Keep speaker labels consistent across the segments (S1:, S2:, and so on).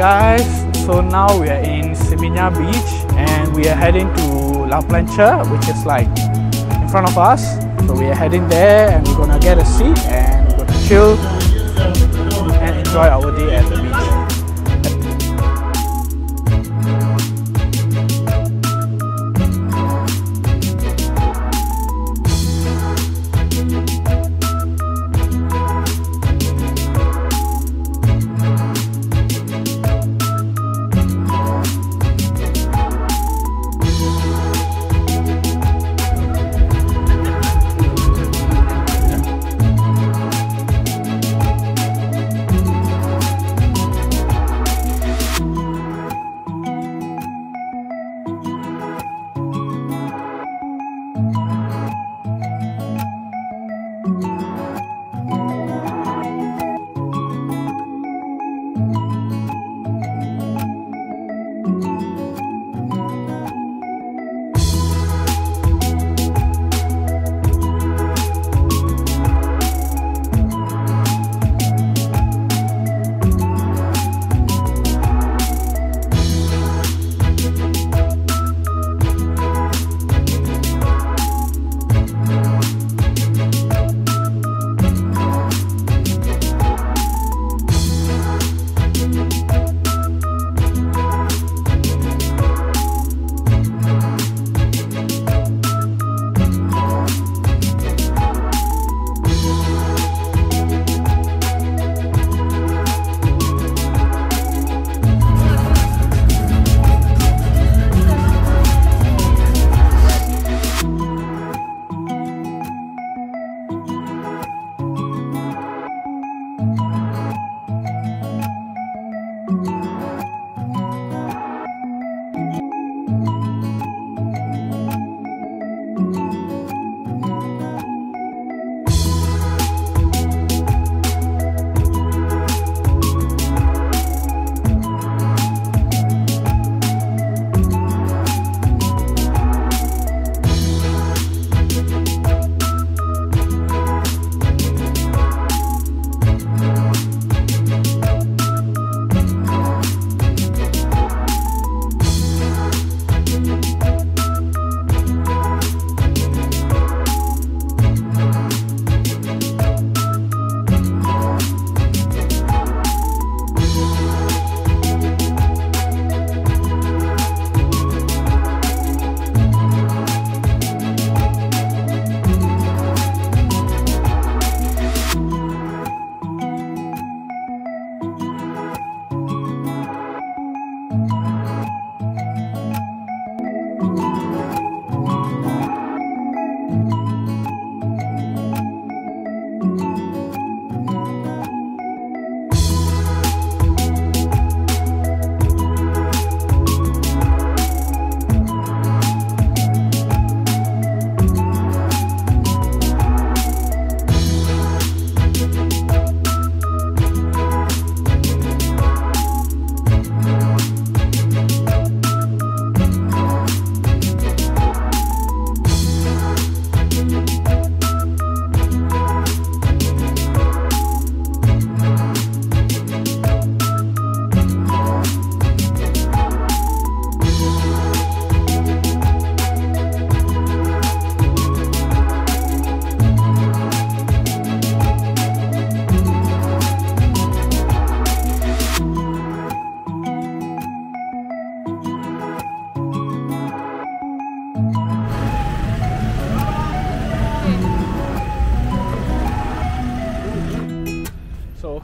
S1: guys, so now we are in Seminyak Beach and we are heading to La Plancha, which is like in front of us. So we are heading there and we're gonna get a seat and we're gonna chill and enjoy our day at the beach.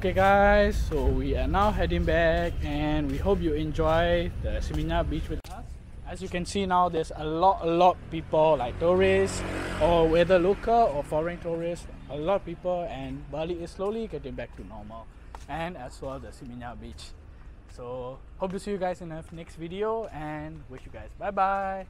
S1: Okay guys, so we are now heading back and we hope you enjoy the Seminyak Beach with us. As you can see now, there's a lot people like tourists or whether local or foreign tourists, a lot of people, and Bali is slowly getting back to normal, and as well the Seminyak Beach. So hope to see you guys in the next video and wish you guys bye bye.